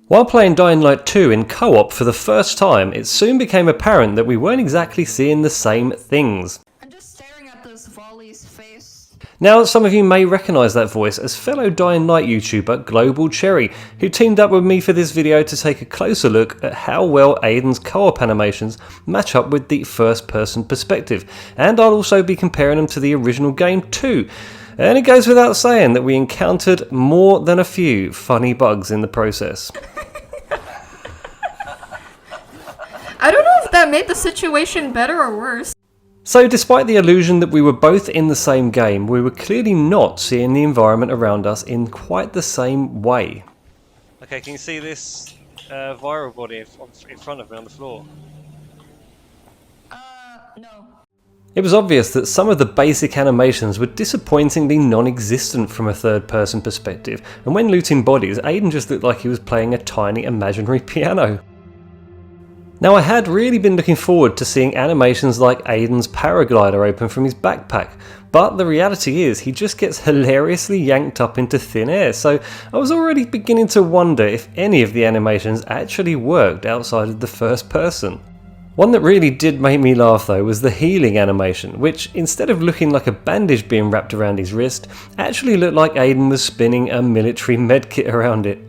While playing Dying Light 2 in co-op for the first time, it soon became apparent that we weren't exactly seeing the same things. I'm just staring at this Volley's face. Now, some of you may recognise that voice as fellow Dying Light YouTuber Global Cherry, who teamed up with me for this video to take a closer look at how well Aidens' co-op animations match up with the first-person perspective, and I'll also be comparing them to the original game too. And it goes without saying that we encountered more than a few funny bugs in the process. I don't know if that made the situation better or worse. So despite the illusion that we were both in the same game, we were clearly not seeing the environment around us in quite the same way. Okay, can you see this viral body in front of me on the floor? No. It was obvious that some of the basic animations were disappointingly non-existent from a third-person perspective, and when looting bodies, Aiden just looked like he was playing a tiny imaginary piano. Now, I had really been looking forward to seeing animations like Aiden's paraglider open from his backpack, but the reality is he just gets hilariously yanked up into thin air, so I was already beginning to wonder if any of the animations actually worked outside of the first person. One that really did make me laugh though was the healing animation, which instead of looking like a bandage being wrapped around his wrist, actually looked like Aiden was spinning a military medkit around it.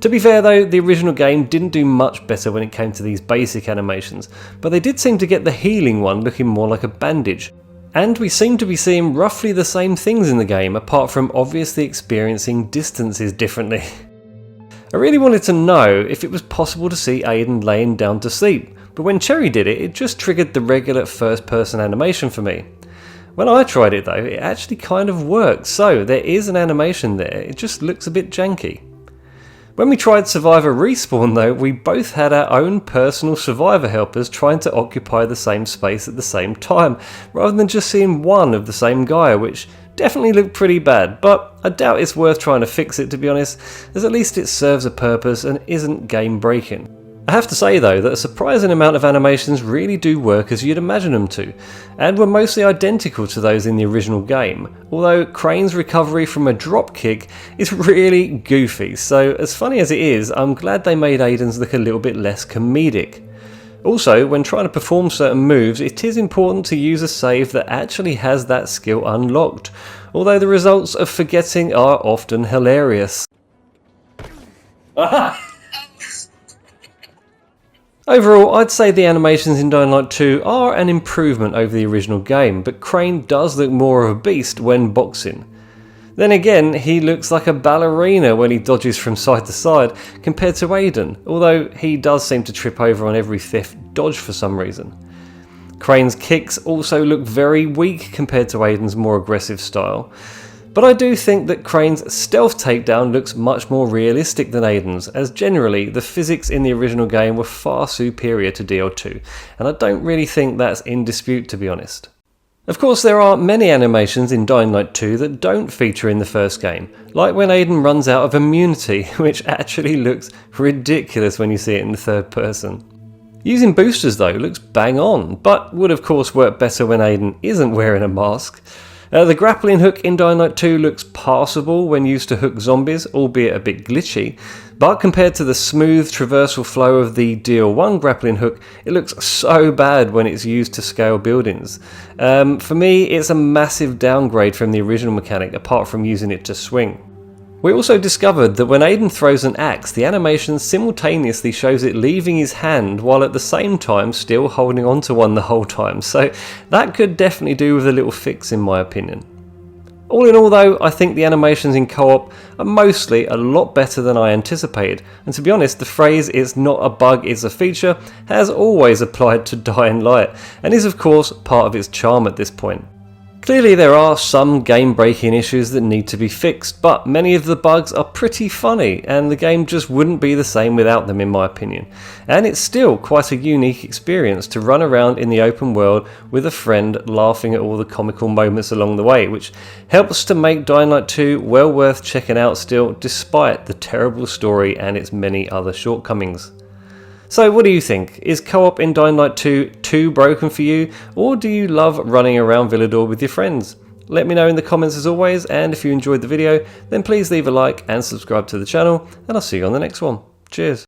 To be fair though, the original game didn't do much better when it came to these basic animations, but they did seem to get the healing one looking more like a bandage. And we seem to be seeing roughly the same things in the game, apart from obviously experiencing distances differently. I really wanted to know if it was possible to see Aiden laying down to sleep, but when Cherry did it, it just triggered the regular first person animation for me. When I tried it though, it actually kind of worked, so there is an animation there, it just looks a bit janky. When we tried Survivor Respawn though, we both had our own personal survivor helpers trying to occupy the same space at the same time, rather than just seeing one of the same guy, which definitely looked pretty bad, but I doubt it's worth trying to fix it to be honest, as at least it serves a purpose and isn't game breaking. I have to say though that a surprising amount of animations really do work as you'd imagine them to, and were mostly identical to those in the original game, although Crane's recovery from a drop kick is really goofy, so as funny as it is, I'm glad they made Aiden's look a little bit less comedic. Also, when trying to perform certain moves, it is important to use a save that actually has that skill unlocked, although the results of forgetting are often hilarious. Aha! Overall, I'd say the animations in Dying Light 2 are an improvement over the original game, but Crane does look more of a beast when boxing. Then again, he looks like a ballerina when he dodges from side to side compared to Aiden, although he does seem to trip over on every fifth dodge for some reason. Crane's kicks also look very weak compared to Aiden's more aggressive style. But I do think that Crane's stealth takedown looks much more realistic than Aiden's, as generally the physics in the original game were far superior to DL2, and I don't really think that's in dispute to be honest. Of course there are many animations in Dying Light 2 that don't feature in the first game, like when Aiden runs out of immunity, which actually looks ridiculous when you see it in the third person. Using boosters though looks bang on, but would of course work better when Aiden isn't wearing a mask. The grappling hook in Dying Light 2 looks passable when used to hook zombies, albeit a bit glitchy, but compared to the smooth traversal flow of the DL1 grappling hook, it looks so bad when it's used to scale buildings. For me, it's a massive downgrade from the original mechanic, apart from using it to swing. We also discovered that when Aiden throws an axe, the animation simultaneously shows it leaving his hand while at the same time still holding onto one the whole time, so that could definitely do with a little fix in my opinion. All in all though, I think the animations in co-op are mostly a lot better than I anticipated, and to be honest the phrase "it's not a bug, it's a feature" has always applied to Dying Light, and is of course part of its charm at this point. Clearly there are some game-breaking issues that need to be fixed, but many of the bugs are pretty funny, and the game just wouldn't be the same without them in my opinion. And it's still quite a unique experience to run around in the open world with a friend laughing at all the comical moments along the way, which helps to make Dying Light 2 well worth checking out still, despite the terrible story and its many other shortcomings. So what do you think? Is co-op in Dying Light 2 too broken for you, or do you love running around Villador with your friends? Let me know in the comments as always, and if you enjoyed the video, then please leave a like and subscribe to the channel, and I'll see you on the next one. Cheers.